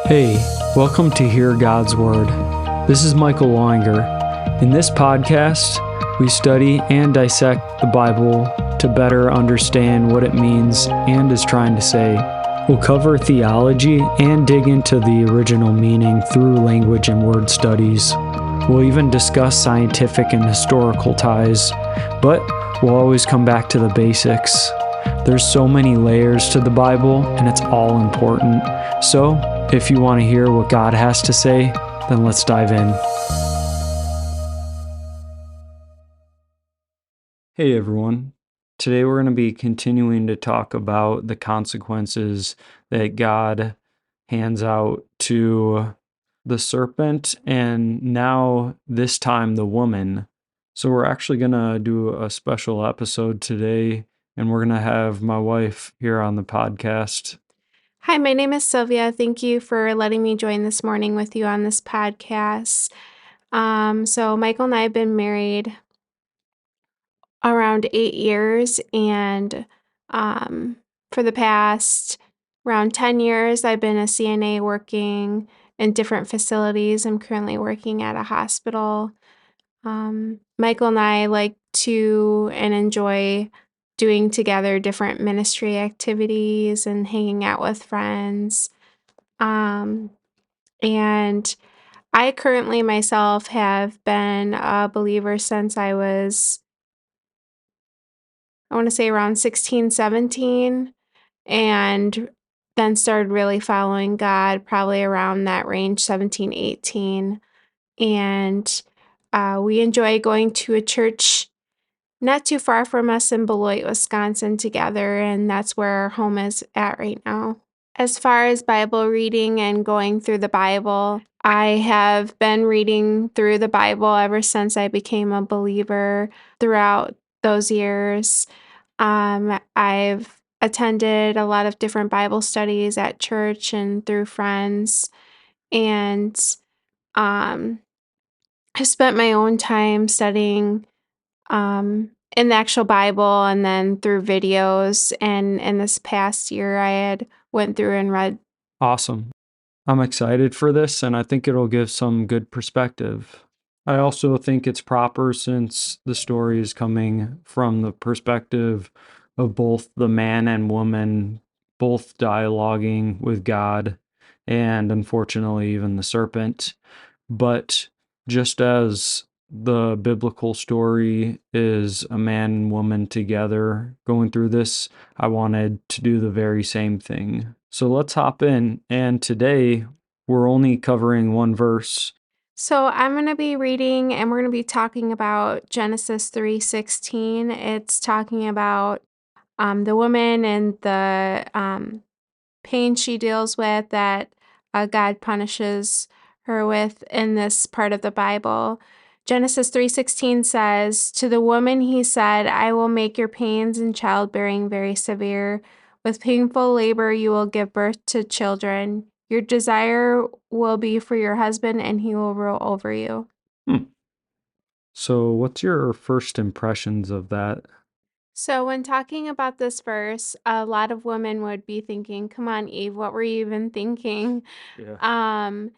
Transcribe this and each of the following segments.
Hey, welcome to Hear God's Word. This is Michael Longer. In this podcast, we study and dissect the Bible to better understand what it means and is trying to say. We'll cover theology and dig into the original meaning through language and word studies. We'll even discuss scientific and historical ties, but we'll always come back to the basics. There's so many layers to the Bible, and it's all important. So, if you want to hear what God has to say, then let's dive in. Hey everyone. Today we're going to be continuing to talk about the consequences that God hands out to the serpent and now this time the woman. So we're actually going to do a special episode today, and we're going to have my wife here on the podcast. Hi, my name is Sylvia. Thank you for letting me join this morning with you on this podcast. So Michael and I have been married around 8 years, and for the past around 10 years, I've been a CNA working in different facilities. I'm currently working at a hospital. Michael and I like to and enjoy doing together different ministry activities and hanging out with friends. Um, and I currently myself have been a believer since I want to say around 16, 17, and then started really following God probably around that range, 17, 18. And we enjoy going to a church not too far from us in Beloit, Wisconsin together, and that's where our home is at right now. As far as Bible reading and going through the Bible, I have been reading through the Bible ever since I became a believer throughout those years. I've attended a lot of different Bible studies at church and through friends, and um, I've spent my own time studying in the actual Bible and then through videos. And in this past year, I had went through and read. Awesome. I'm excited for this, and I think it'll give some good perspective. I also think it's proper since the story is coming from the perspective of both the man and woman, both dialoguing with God, and unfortunately, even the serpent. But just as the biblical story is a man and woman together going through this, I wanted to do the very same thing. So let's hop in. And today we're only covering one verse. So I'm going to be reading and we're going to be talking about Genesis 3:16. It's talking about the woman and the pain she deals with that God punishes her with in this part of the Bible. Genesis 3:16 says, "To the woman he said, I will make your pains in childbearing very severe. With painful labor you will give birth to children. Your desire will be for your husband, and he will rule over you." So what's your first impressions of that? So, when talking about this verse, a lot of women would be thinking, "Come on, Eve, what were you even thinking?" Yeah. Um,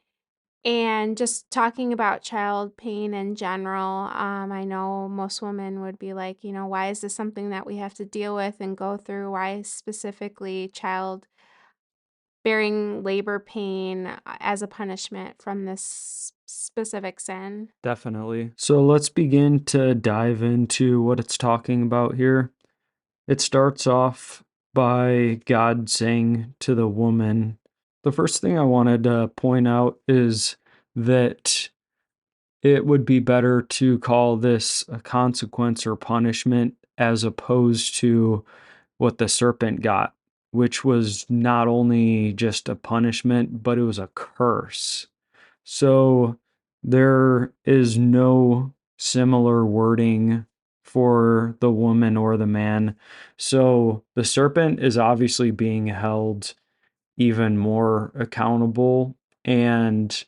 And just talking about child pain in general, I know most women would be like, why is this something that we have to deal with and go through? Why specifically child bearing labor pain as a punishment from this specific sin? Definitely. So let's begin to dive into what it's talking about here. It starts off by God saying to the woman, the first thing I wanted to point out is that it would be better to call this a consequence or punishment as opposed to what the serpent got, which was not only just a punishment, but it was a curse. So there is no similar wording for the woman or the man. So the serpent is obviously being held even more accountable, and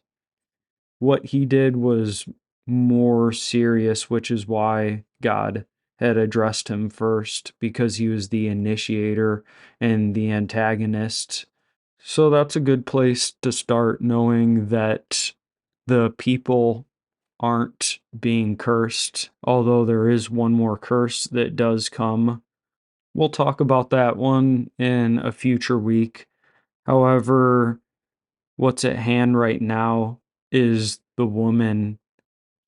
what he did was more serious, which is why God had addressed him first, because he was the initiator and the antagonist. So that's a good place to start, knowing that the people aren't being cursed, although there is one more curse that does come. We'll talk about that one in a future week. However, what's at hand right now is the woman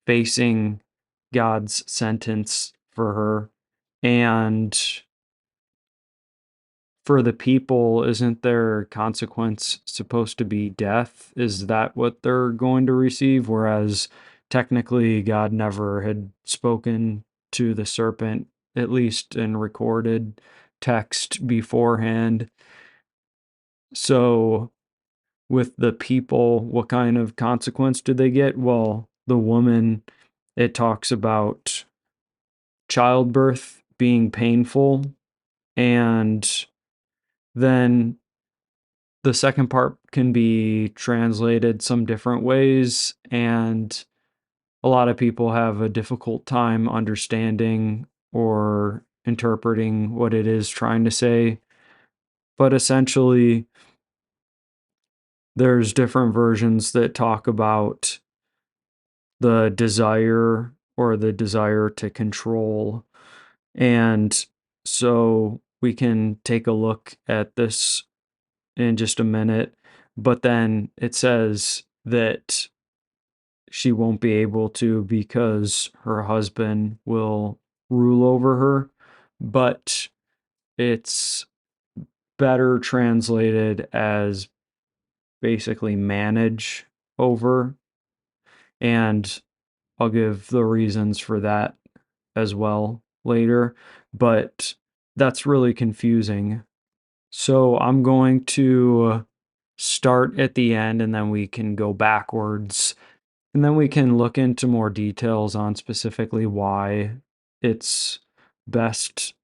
facing God's sentence for her. And for the people, isn't their consequence supposed to be death? Is that what they're going to receive? Whereas technically, God never had spoken to the serpent, at least in recorded text beforehand. So, with the people, what kind of consequence do they get? Well, the woman, it talks about childbirth being painful, and then the second part can be translated some different ways, and a lot of people have a difficult time understanding or interpreting what it is trying to say. But essentially, there's different versions that talk about the desire or the desire to control. And so we can take a look at this in just a minute. But then it says that she won't be able to because her husband will rule over her. But it's better translated as basically manage over. And I'll give the reasons for that as well later. But that's really confusing. So I'm going to start at the end and then we can go backwards. And then we can look into more details on specifically why it's best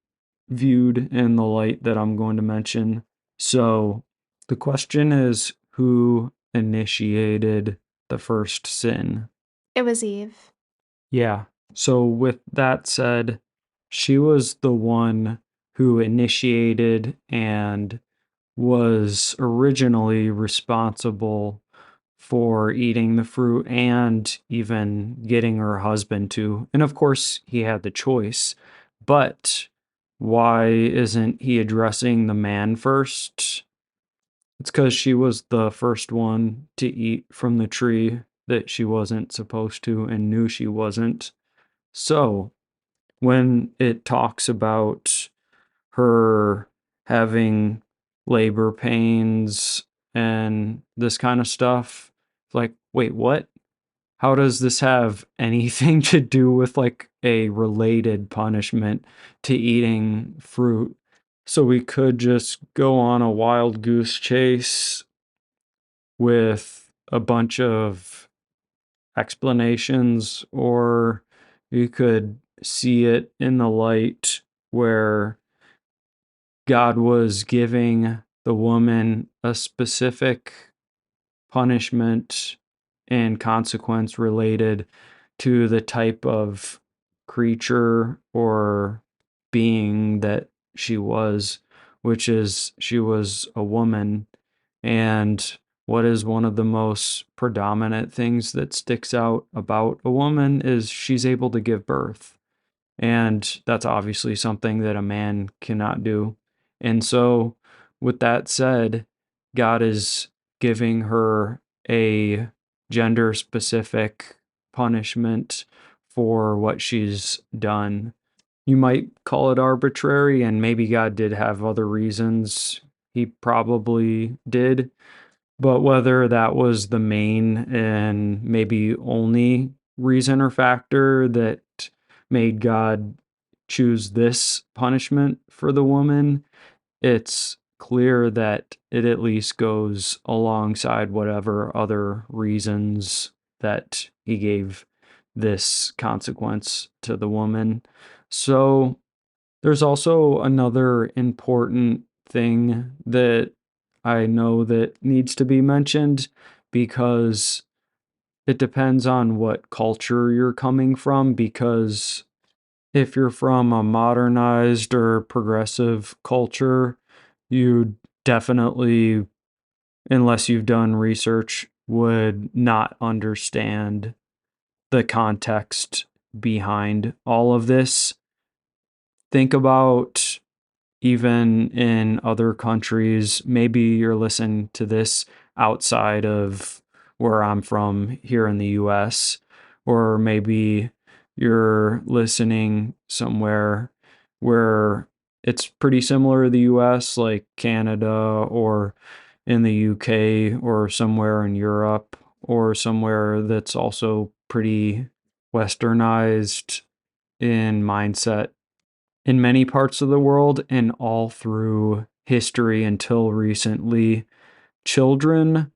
viewed in the light that I'm going to mention. So the question is, who initiated the first sin? It was Eve. Yeah. So with that said, she was the one who initiated and was originally responsible for eating the fruit and even getting her husband to. And of course, he had the choice. But why isn't he addressing the man first? It's because she was the first one to eat from the tree that she wasn't supposed to and knew she wasn't. So, when it talks about her having labor pains and this kind of stuff, like, wait, what? How does this have anything to do with like a related punishment to eating fruit? So we could just go on a wild goose chase with a bunch of explanations, or you could see it in the light where God was giving the woman a specific punishment and consequence related to the type of creature or being that she was, which is she was a woman. And what is one of the most predominant things that sticks out about a woman is she's able to give birth. And that's obviously something that a man cannot do. And so, with that said, God is giving her a gender specific punishment for what she's done. You might call it arbitrary, and maybe God did have other reasons. He probably did. But whether that was the main and maybe only reason or factor that made God choose this punishment for the woman, it's clear that it at least goes alongside whatever other reasons that he gave this consequence to the woman. So there's also another important thing that I know that needs to be mentioned, because it depends on what culture you're coming from. Because if you're from a modernized or progressive culture, you definitely unless you've done research, would not understand the context behind all of this. Think about even in other countries, maybe you're listening to this outside of where I'm from here in the US, or maybe you're listening somewhere where it's pretty similar to the US, like Canada or in the UK or somewhere in Europe or somewhere that's also pretty westernized in mindset in many parts of the world and all through history until recently. Children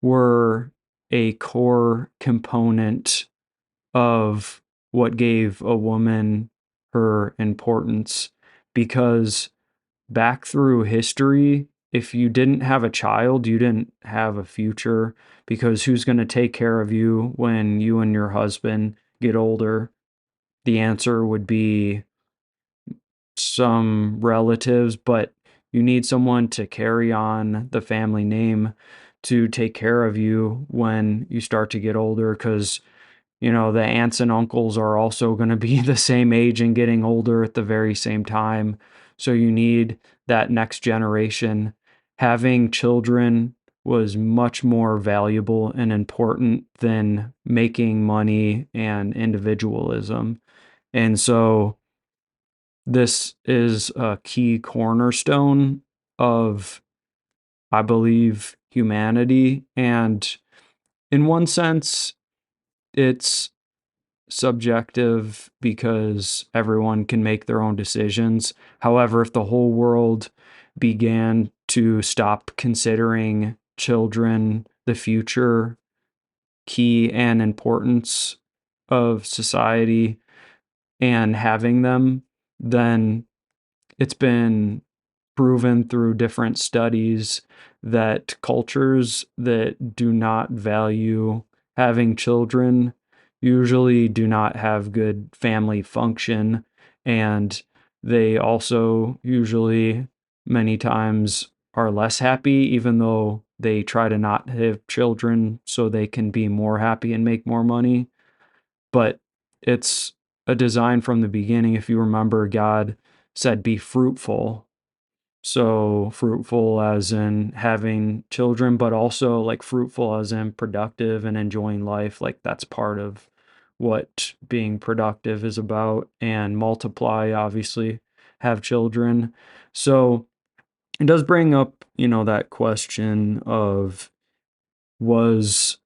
were a core component of what gave a woman her importance because back through history, if you didn't have a child, you didn't have a future because who's going to take care of you when you and your husband get older? The answer would be some relatives, but you need someone to carry on the family name to take care of you when you start to get older because the aunts and uncles are also going to be the same age and getting older at the very same time. So you need that next generation. Having children was much more valuable and important than making money and individualism. And so this is a key cornerstone of, I believe, humanity. And in one sense, it's subjective because everyone can make their own decisions. However, if the whole world began to stop considering children the future key and importance of society and having them, then it's been proven through different studies that cultures that do not value having children usually do not have good family function. And they also usually, many times, are less happy, even though they try to not have children so they can be more happy and make more money. But it's a design from the beginning. If you remember, God said, be fruitful. So fruitful as in having children, but also like fruitful as in productive and enjoying life. Like that's part of what being productive is about. And multiply, obviously, have children. So it does bring up, that question of was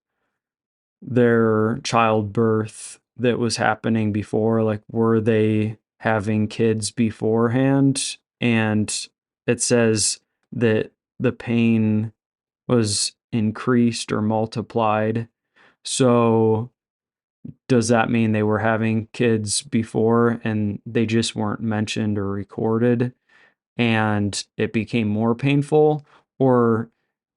their childbirth that was happening before? Like, were they having kids beforehand? And it says that the pain was increased or multiplied. So, does that mean they were having kids before and they just weren't mentioned or recorded? And it became more painful? Or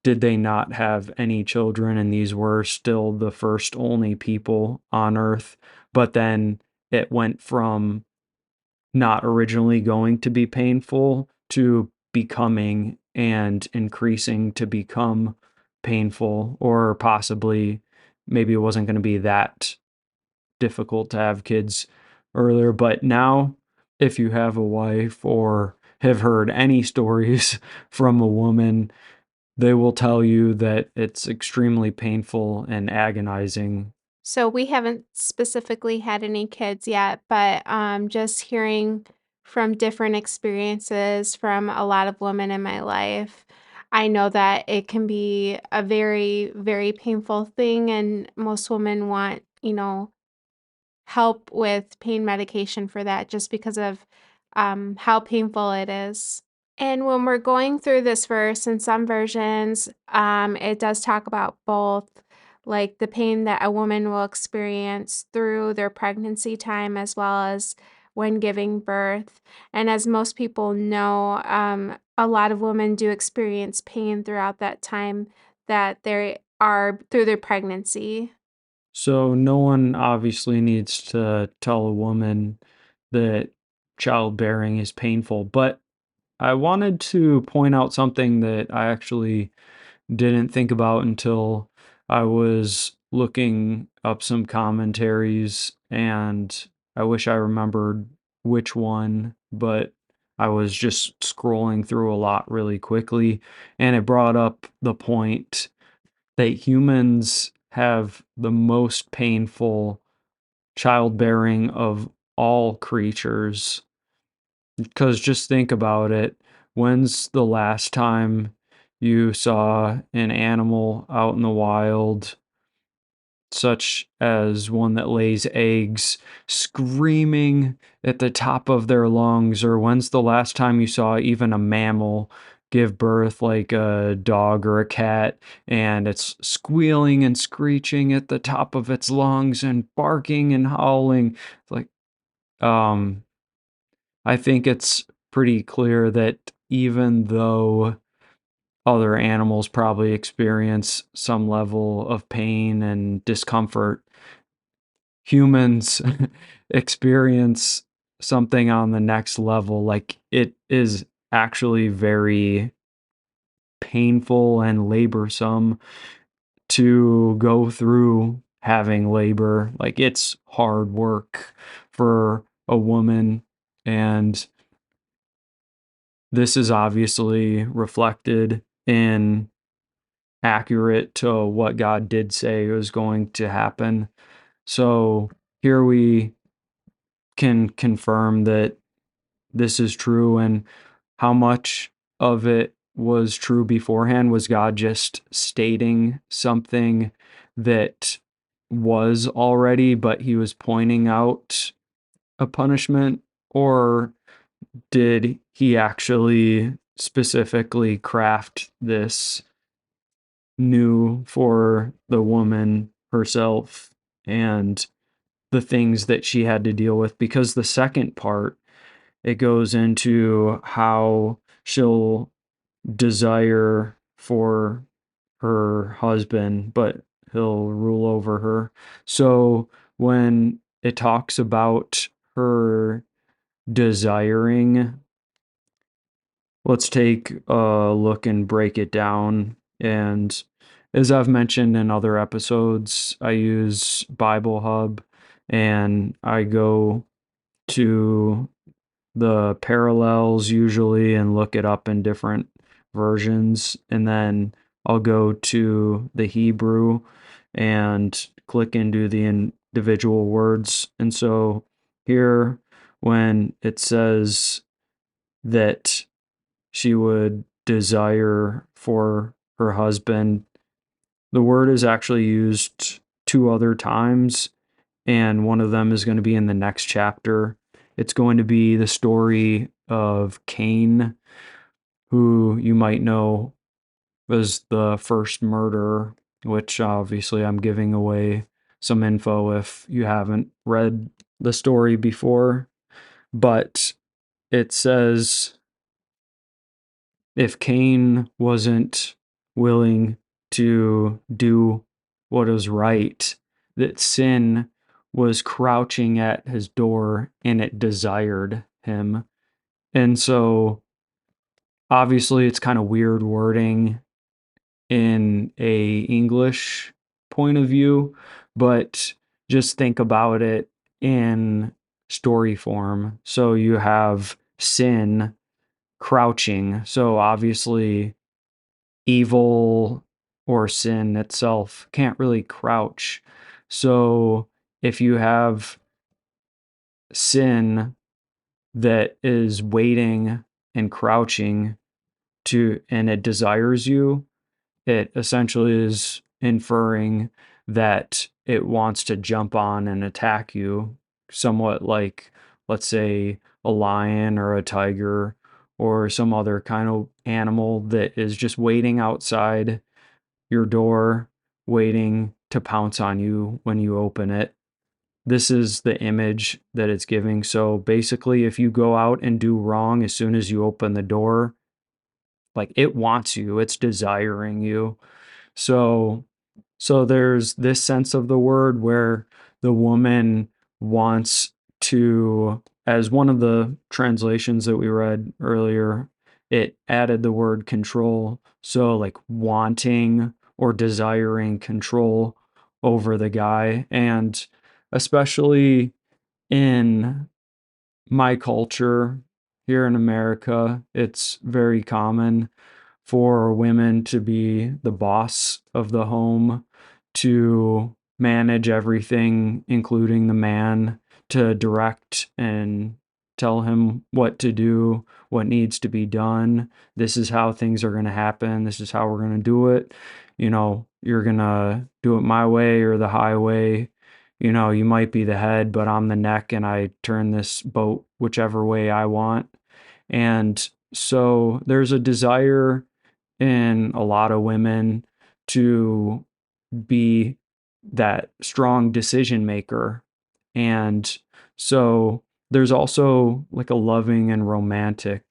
did they not have any children and these were still the first only people on earth? But then it went from not originally going to be painful to becoming and increasing to become painful, or possibly maybe it wasn't going to be that difficult to have kids earlier. But now, if you have a wife or have heard any stories from a woman, they will tell you that it's extremely painful and agonizing. So we haven't specifically had any kids yet, but just hearing from different experiences from a lot of women in my life, I know that it can be a very, very painful thing. And most women want, help with pain medication for that just because of how painful it is. And when we're going through this verse, in some versions, it does talk about both, like the pain that a woman will experience through their pregnancy time as well as when giving birth. And as most people know, a lot of women do experience pain throughout that time that they are through their pregnancy. So, no one obviously needs to tell a woman that childbearing is painful. But I wanted to point out something that I actually didn't think about until I was looking up some commentaries, and I wish I remembered which one, but I was just scrolling through a lot really quickly, and it brought up the point that humans have the most painful childbearing of all creatures. Because just think about it. When's the last time you saw an animal out in the wild, such as one that lays eggs, screaming at the top of their lungs? Or when's the last time you saw even a mammal give birth, like a dog or a cat, and it's squealing and screeching at the top of its lungs and barking and howling? Like, um, I think it's pretty clear that even though other animals probably experience some level of pain and discomfort, humans experience something on the next level. Like, it is actually very painful and laborsome to go through having labor. Like, it's hard work for a woman, and this is obviously reflected in accurate to what God did say was going to happen. So here we can confirm that this is true, and how much of it was true beforehand. Was God just stating something that was already, but he was pointing out a punishment? Or did he actually specifically craft this new for the woman herself and the things that she had to deal with? Because the second part, it goes into how she'll desire for her husband, but he'll rule over her. So when it talks about her desiring, let's take a look and break it down. And as I've mentioned in other episodes, I use Bible Hub, and I go to the parallels usually and look it up in different versions. And then I'll go to the Hebrew and click into the individual words. And so here, when it says that she would desire for her husband, the word is actually used two other times, and one of them is going to be in the next chapter. It's going to be the story of Cain, who you might know was the first murderer, which obviously I'm giving away some info if you haven't read the story before. But it says if Cain wasn't willing to do what is right, that sin was crouching at his door and it desired him. And so obviously it's kind of weird wording in a English point of view, but just think about it in story form. So you have sin crouching. So obviously evil or sin itself can't really crouch. So if you have sin that is waiting and crouching and it desires you, it essentially is inferring that it wants to jump on and attack you, somewhat like, let's say, a lion or a tiger or some other kind of animal that is just waiting outside your door, waiting to pounce on you when you open it. This is the image that it's giving. So basically, if you go out and do wrong as soon as you open the door, like, it wants you, it's desiring you. So there's this sense of the word where the woman wants to, as one of the translations that we read earlier it added the word control. So, like, wanting or desiring control over the guy. And especially in my culture here in America, it's very common for women to be the boss of the home, to manage everything, including the man, to direct and tell him what to do, what needs to be done. This is how things are going to happen. This is how we're going to do it. You're going to do it my way or the highway. You might be the head, but I'm the neck and I turn this boat whichever way I want. And so there's a desire in a lot of women to be that strong decision maker. And so there's also like a loving and romantic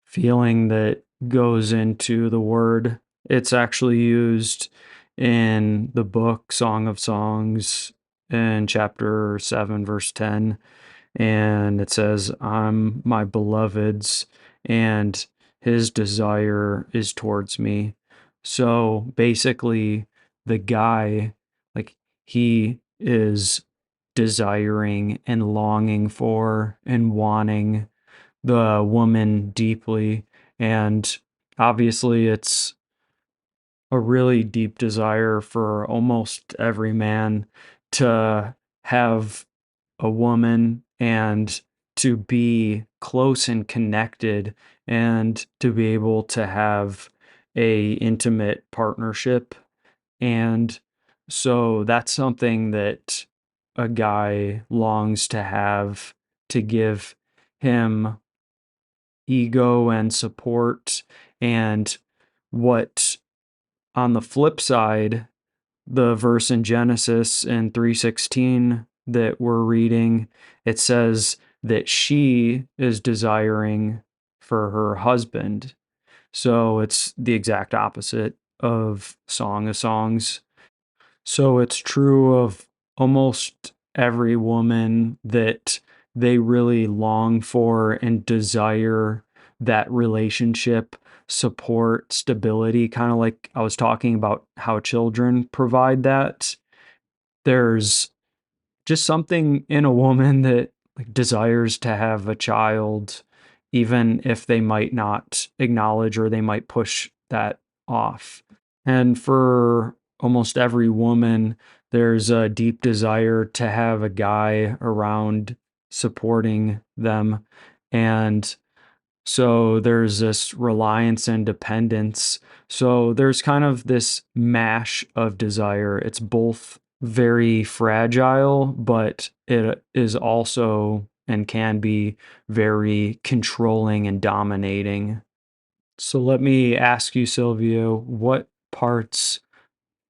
feeling that goes into the word. It's actually used in the book Song of Songs in chapter 7, verse 10. And it says, I'm my beloved's, and his desire is towards me. So basically, the guy, like, he is desiring and longing for and wanting the woman deeply. And obviously, it's a really deep desire for almost every man to have a woman and to be close and connected and to be able to have a intimate partnership. And so that's something that a guy longs to have, to give him ego and support. And what, on the flip side, the verse in Genesis in 3:16 that we're reading, it says that she is desiring for her husband. So it's the exact opposite of Song of Songs. So it's true of almost every woman that they really long for and desire that relationship, support, stability, kind of like I was talking about how children provide that. There's just something in a woman that, like, desires to have a child, even if they might not acknowledge or they might push that off. And for almost every woman, there's a deep desire to have a guy around supporting them. And so there's this reliance and dependence. So there's kind of this mash of desire. It's both very fragile, but it is also and can be very controlling and dominating. So let me ask you, Sylvia, what parts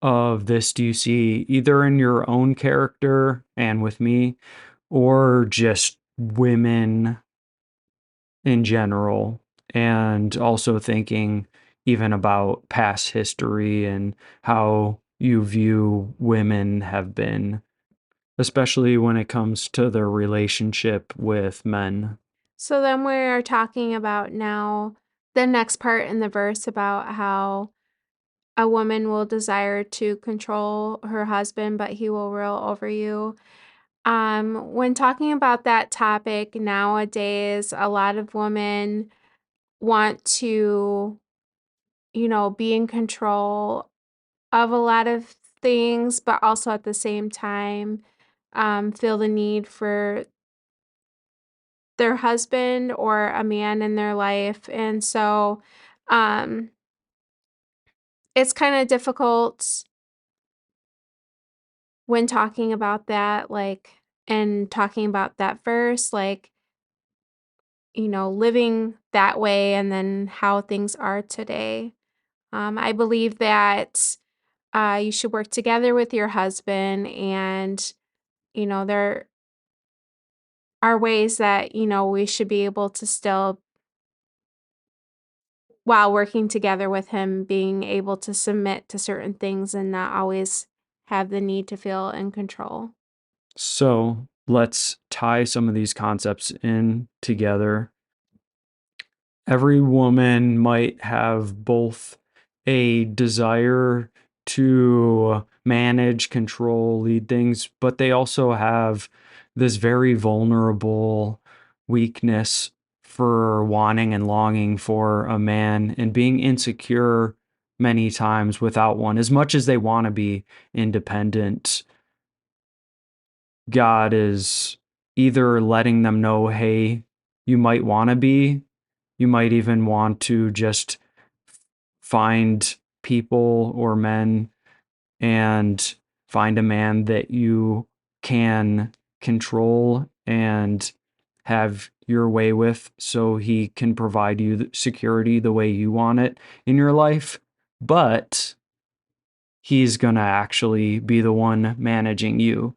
of this do you see either in your own character and with me, or just women in general, and also thinking even about past history and how you view women have been, especially when it comes to their relationship with men? So then we are talking about now the next part in the verse about how a woman will desire to control her husband, but he will rule over you. When talking about that topic nowadays, a lot of women want to, be in control of a lot of things, but also at the same time, feel the need for their husband or a man in their life. And so, um, it's kind of difficult when talking about that, like, and talking about that verse, like, living that way and then how things are today. I believe that you should work together with your husband, and, there are ways that, we should be able to still, while working together with him, being able to submit to certain things and not always have the need to feel in control. So let's tie some of these concepts in together. every woman might have both a desire to manage, control, lead things, but they also have this very vulnerable weakness for wanting and longing for a man and being insecure many times without one. As much as they want to be independent, God is either letting them know, hey, you might want to be, you might even want to just find people or men and find a man that you can control and have your way with so he can provide you the security the way you want it in your life. But he's going to actually be the one managing you.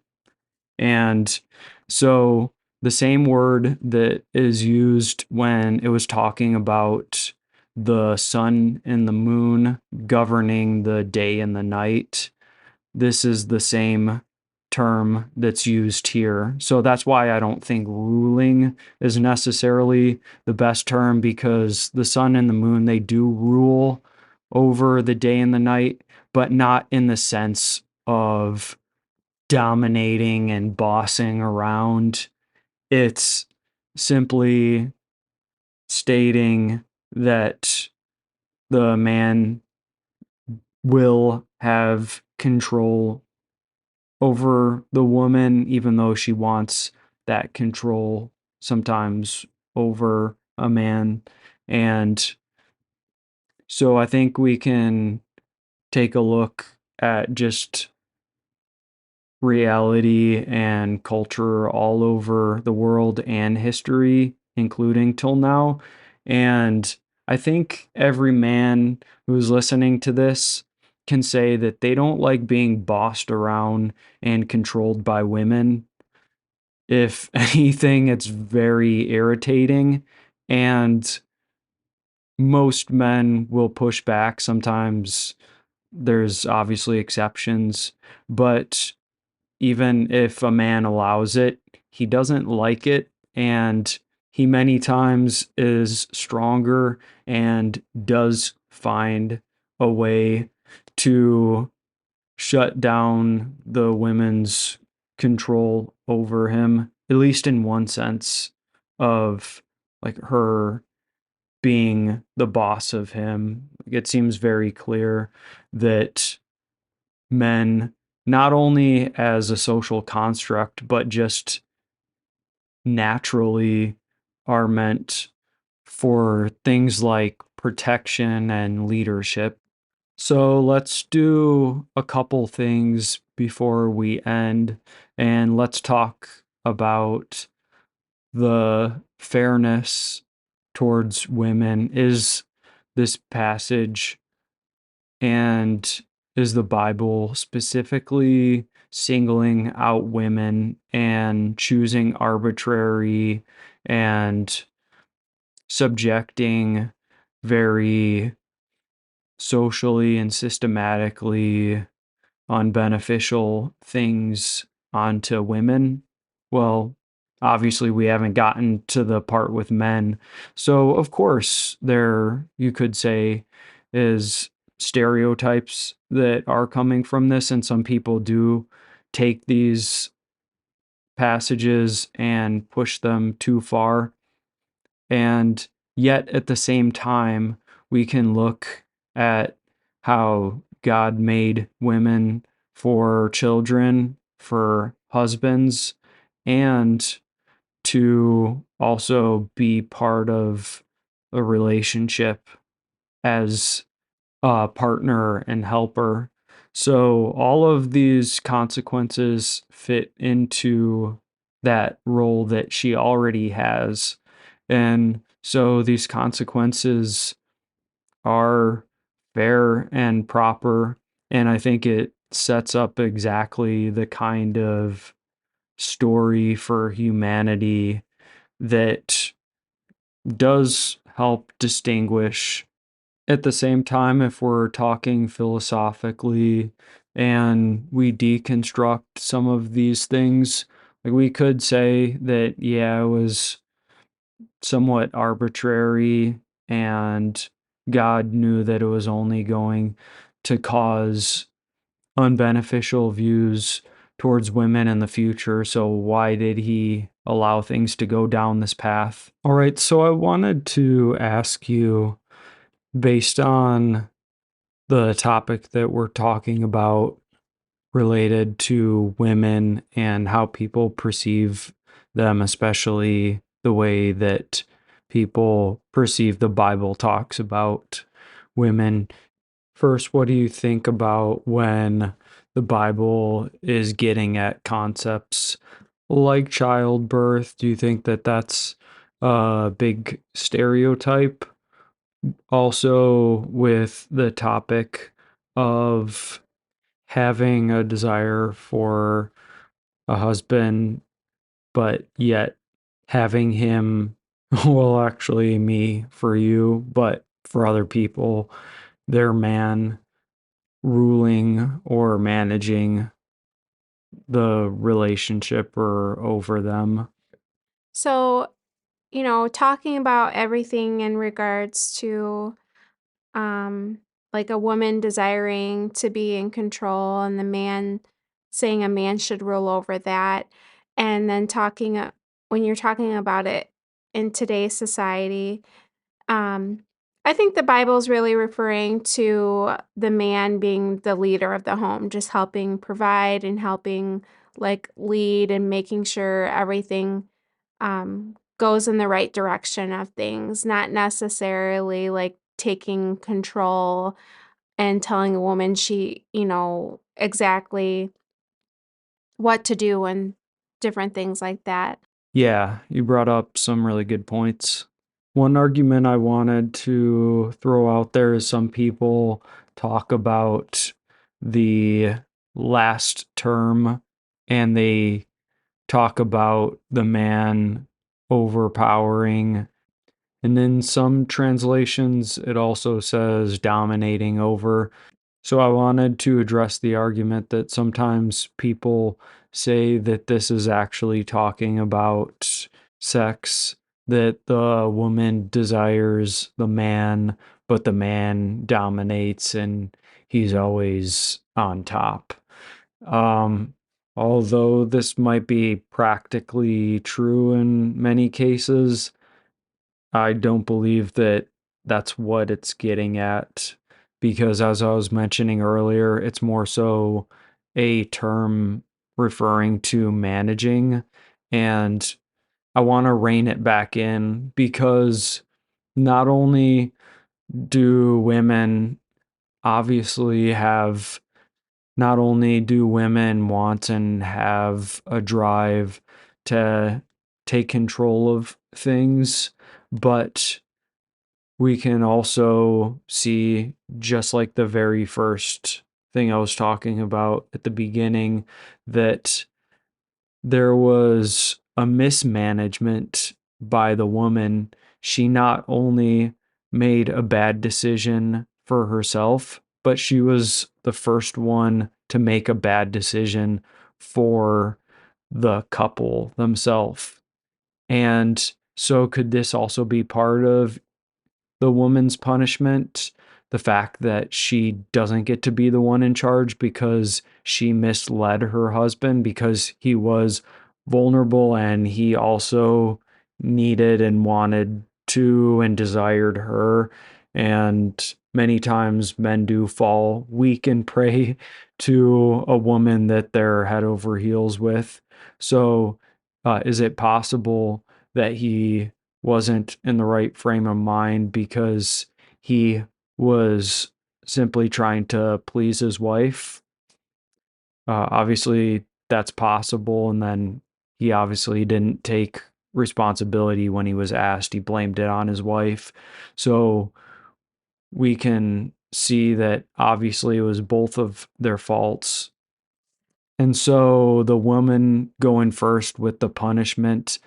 And so the same word that is used when it was talking about the sun and the moon governing the day and the night, this is the same term that's used here. So that's why I don't think ruling is necessarily the best term, because the sun and the moon, they do rule over the day and the night, but not in the sense of dominating and bossing around. It's simply stating that the man will have control over the woman, even though she wants that control sometimes over a man. And so I think we can take a look at just reality and culture all over the world and history, including till now. And I think every man who's listening to this can say that they don't like being bossed around and controlled by women. If anything, it's very irritating. And most men will push back. Sometimes there's obviously exceptions, but even if a man allows it, he doesn't like it. And he many times is stronger and does find a way to shut down the women's control over him, at least in one sense of like her being the boss of him. It seems very clear that men, not only as a social construct, but just naturally are meant for things like protection and leadership. So let's do a couple things before we end, and let's talk about the fairness towards women. Is this passage and is the Bible specifically singling out women and choosing arbitrary and subjecting very socially and systematically unbeneficial things onto women? Well, obviously we haven't gotten to the part with men. So of course there, you could say, is stereotypes that are coming from this, and some people do take these passages and push them too far. And yet at the same time, we can look at how God made women for children, for husbands, and to also be part of a relationship as a partner and helper. So all of these consequences fit into that role that she already has. And so these consequences are fair and proper. And I think it sets up exactly the kind of story for humanity that does help distinguish. At the same time, if we're talking philosophically and we deconstruct some of these things, like we could say that, yeah, it was somewhat arbitrary and God knew that it was only going to cause unbeneficial views towards women in the future. So why did he allow things to go down this path? All right, so I wanted to ask you, based on the topic that we're talking about related to women and how people perceive them, especially the way that people perceive the Bible talks about women. First, what do you think about when the Bible is getting at concepts like childbirth? Do you think that that's a big stereotype? Also, with the topic of having a desire for a husband, but yet having him, well, actually, me for you, but for other people, their man ruling or managing the relationship or over them. So, talking about everything in regards to um like a woman desiring to be in control and the man saying a man should rule over that, and then when you're talking about it in today's society, um I think the Bible's really referring to the man being the leader of the home, just helping provide and helping like lead and making sure everything goes in the right direction of things, not necessarily like taking control and telling a woman exactly what to do and different things like that. Yeah, you brought up some really good points. One argument I wanted to throw out there is some people talk about the last term and they talk about the man overpowering. And in some translations, it also says dominating over. So I wanted to address the argument that sometimes people say that this is actually talking about sex, that the woman desires the man, but the man dominates and he's always on top. Um, Although this might be practically true in many cases, I don't believe that that's what it's getting at because, as I was mentioning earlier, it's more so a term referring to managing. And I want to rein it back in because not only do women obviously have, not only do women want and have a drive to take control of things, but we can also see, just like the very first thing I was talking about at the beginning, that there was a mismanagement by the woman. She not only made a bad decision for herself, but she was the first one to make a bad decision for the couple themselves. And so, could this also be part of the woman's punishment, the fact that she doesn't get to be the one in charge because she misled her husband because he was vulnerable and he also needed and wanted to and desired her. And many times men do fall weak and prey to a woman that they're head over heels with. So, is it possible that he wasn't in the right frame of mind because he was simply trying to please his wife? Obviously, that's possible. And then he obviously didn't take responsibility when he was asked. He blamed it on his wife. So we can see that obviously it was both of their faults. And so the woman going first with the punishment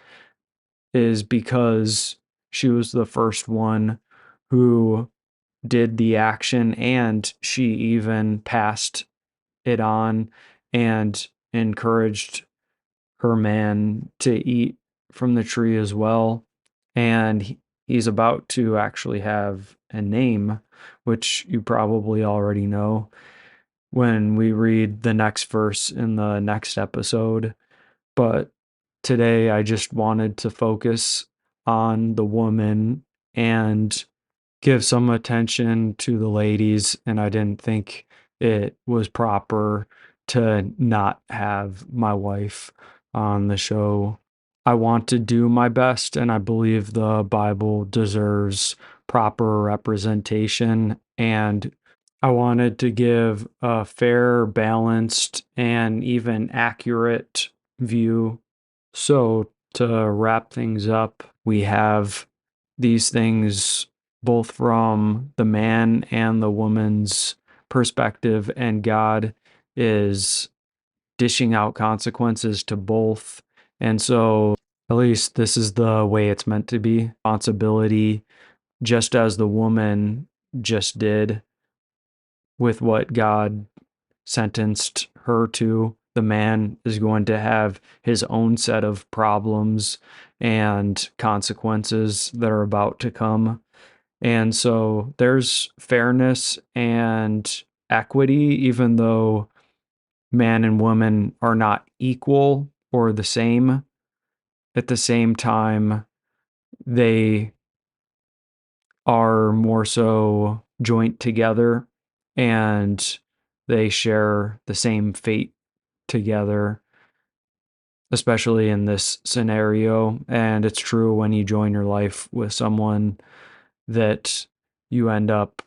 is because she was the first one who did the action and she even passed it on and encouraged her man to eat from the tree as well. And He's about to actually have a name, which you probably already know when we read the next verse in the next episode. But today I just wanted to focus on the woman and give some attention to the ladies, and I didn't think it was proper to not have my wife on the show. I want to do my best, and I believe the Bible deserves proper representation, and I wanted to give a fair, balanced, and even accurate view. So, to wrap things up, we have these things both from the man and the woman's perspective, and God is dishing out consequences to both. And so, at least this is the way it's meant to be. Responsibility, just as the woman just did with what God sentenced her to, the man is going to have his own set of problems and consequences that are about to come. And so there's fairness and equity, even though man and woman are not equal or the same. At the same time, they are more so joint together and they share the same fate together, especially in this scenario. And it's true when you join your life with someone that you end up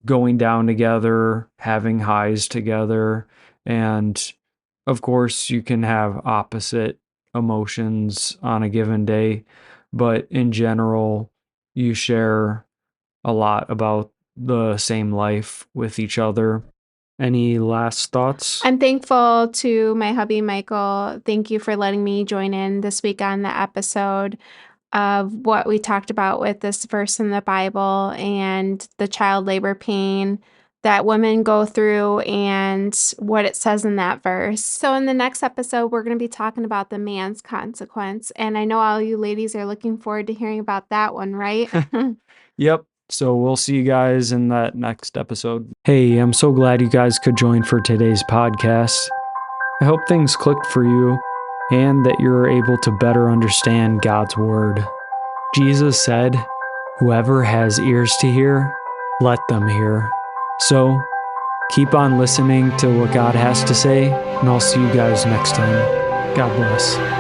going down together, having highs together. And of course, you can have opposite emotions on a given day, but in general, you share a lot about the same life with each other. Any last thoughts? I'm thankful to my hubby, Michael. Thank you for letting me join in this week on the episode of what we talked about with this verse in the Bible and the child labor pain that women go through and what it says in that verse. So, in the next episode, we're going to be talking about the man's consequence. And I know all you ladies are looking forward to hearing about that one, right? Yep. So we'll see you guys in that next episode. Hey, I'm so glad you guys could join for today's podcast. I hope things clicked for you and that you're able to better understand God's word. Jesus said, "Whoever has ears to hear, let them hear." So keep on listening to what God has to say, and I'll see you guys next time. God bless.